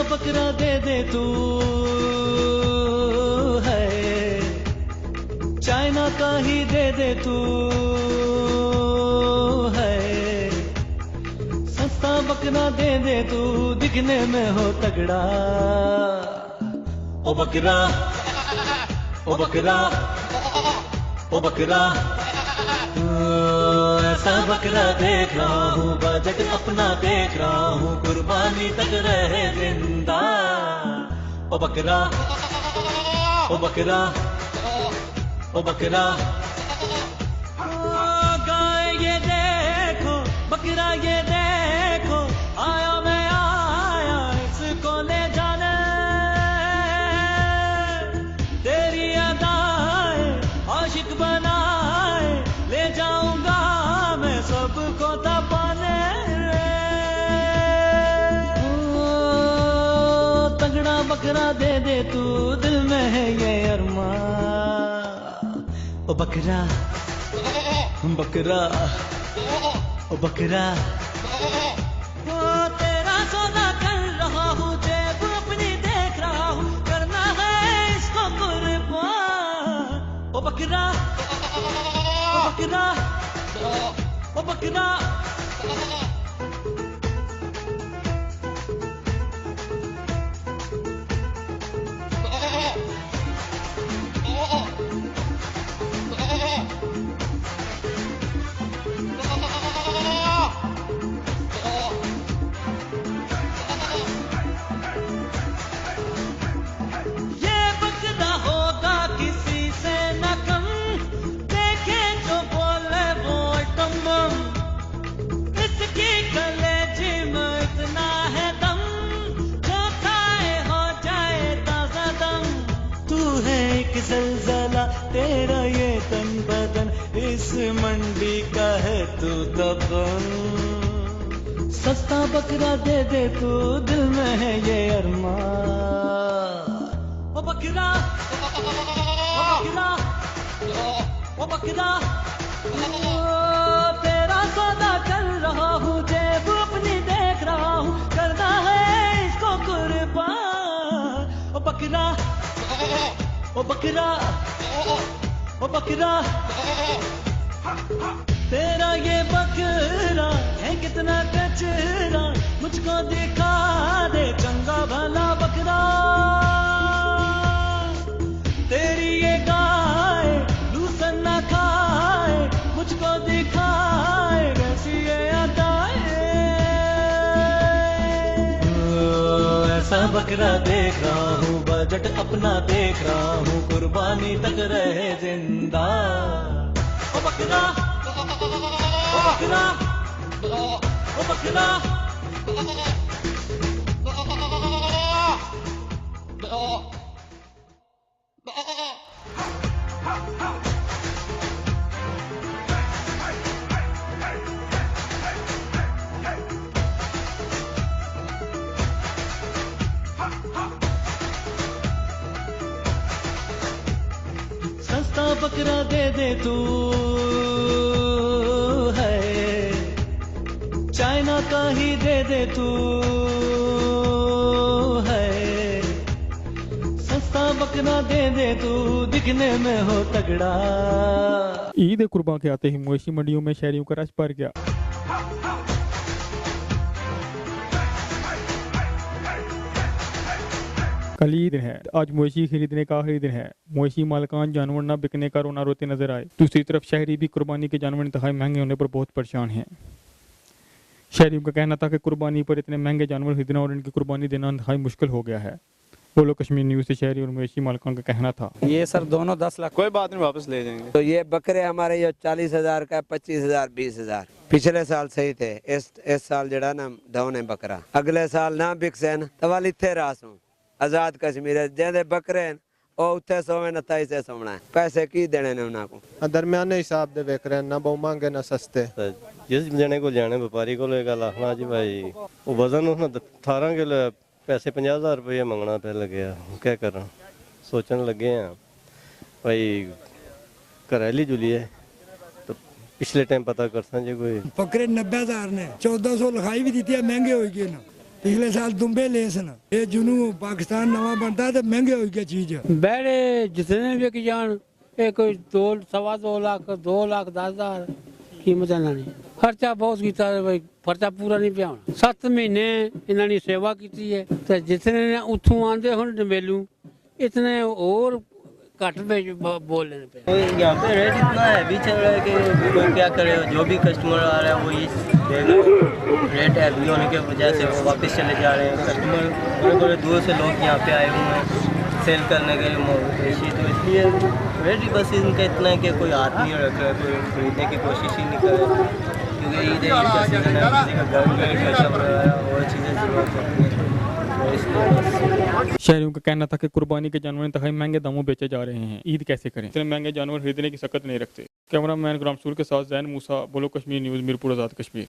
बकरा दे दे तू है, चाइना का ही दे दे तू है, सस्ता बकरा दे दे तू, दिखने में हो तगड़ा। ओ बकरा, ओ बकरा, ओ बकरा, ऐसा बकरा देख रहा हूँ, बजट अपना देख रहा हूँ, कुर्बानी तक रहे जिंदा। ओ बकरा, ओ बकरा, ओ बकरा, गाय ये देखो, बकरा ये देखो, आया मैं आया इसको ले जाने, तेरी अदाएं आशिक बनाए, ले जाऊंगा मैं सबको तपाने। तगड़ा बकरा दे दे तू, दिल में है ये अरमा। ओ बकरा, बकरा, ओ बकरा, ओ तेरा सौदा कर रहा हूँ, जेब अपनी देख रहा हूँ, करना है इसको कुर्बान। ओ बकरा, ओ बकरा, ओ बकरा, ये बकरा होगा किसी से न कम, देखे जो बोले वो टम बम, इसकी कलेजी में इतना है दम, जो खाए हो जाए ताजा दम। तू है एक जलजला, तेरा ये तन बदन, इस मंडी का है तू दबन। सस्ता बकरा दे दे तू, दिल में है ये अरमा। ओ बकरा, ओ बकरा, ओ बकरा, ओ तेरा सौदा कर रहा हूँ, जेब अपनी देख रहा हूँ, करना है इसको कुर्बान। ओ बकरा, ओ बकरा, ओ बकरा, तेरा ये बकरा है कितना कचरा, मुझको दिखा दे चंगा भला बकरा। तेरी ये गाय लूसन न खाए, मुझको दिखाए वैसी ये अदाएं। ऐसा बकरा देख रहा हूँ, बजट अपना देख रहा हूँ, कुर्बानी तक रहे जिंदा। ओ बकरा, ओ बकरा, ओ बकरा, सस्ता बकरा दे दे तू है, चाइना का ही दे दे तू है, सस्ता बकरा दे दे तू, दिखने में हो तगड़ा। ईद कुर्बान के आते ही मवेशी मंडियों में शहरियों का रश भर गया। कल ईद है, आज मवेशी खरीदने का आखिरी दिन है। मवेशी मालकान जानवर न बिकने का रोना रोते नजर आए। दूसरी तरफ शहरी भी कुर्बानी के जानवर इंतहाई महंगे होने पर बहुत परेशान हैं। शहरियों का कहना था कि कुर्बानी पर इतने महंगे जानवर खरीदना और इनकी कुर्बानी देना इंतहाई मुश्किल हो गया है। बोलो कश्मीर न्यूज़ से शहरी और मवेशी मालकान का कहना था। ये सर दोनों 10 लाख। कोई बात नहीं, वापस ले जाएंगे। तो ये बकरे हमारे ये 40,000 का, 25,000, 20,000 पिछले साल सही थे। इस साल जड़ा ना डाउन है बकरा। अगले साल ना बिकसे न तो वाल इत्थे रासू आजाद कश्मीर जेदे बकरे ओ उत्थे सोवे न ताई से सोना है। पैसे की देने ने उना को दरमियाने हिसाब दे बेच रहे ना बहु महंगे ना सस्ते। जिस जने को जाने व्यापारी को गल आखना जी भाई वो वजन उसने 18 किलो पैसे 50,000 रुपये मंगना पे लगे। क्या करा सोचने लगे हैं भाई घरेली जुलिए तो पिछले टाइम पता कर सा जी कोई बकरे 90,000 ने 1400 लिखाई भी दी है, महंगे हो गए ना। पिछले साल दुम्बे ले सन ये जुनू पाकिस्तान नवा बनता तो महंगे हो गया चीज बैड़े जितने बिक जान ये कोई 2.25 लाख 2 लाख 10,000 कीमत है इन्होंने खर्चा बहुत किया भाई खर्चा पूरा नहीं पिया होना 7 महीने इन्होंने सेवा की है तो जितने ने उतों आंदे हुन डमेलू इतने और घट बोल लेने पे यहाँ पे रेट इतना हैवी चल रहा है कि कोई क्या करे जो भी कस्टमर आ रहा है वो ये देगा रेट हैवी होने की वजह से वो वापस चले जा रहे हैं कस्टमर बड़े बड़े दूर से लोग यहाँ पे आए हुए हैं सेल करने के लिए मवेशी तो इसलिए रेट ही बस इनका इतना है कि कोई हाथ नहीं रख रहा है कोई खरीदने की कोशिश ही नहीं कर रहा क्योंकि ईद का सीजन है किसी का घर में खर्चा पड़ रहा है और चीज़ें जरूरत होती हैं शहरियों का कहना था कि कुर्बानी के जानवर इंतहाई महंगे दामों बेचे जा रहे हैं, ईद कैसे करें, इतने महंगे जानवर खरीदने की सकत नहीं रखते। कैमरामैन ग्रामसूर के साथ जैन मूसा, बोलो कश्मीर न्यूज़, मीरपुर आज़ाद कश्मीर।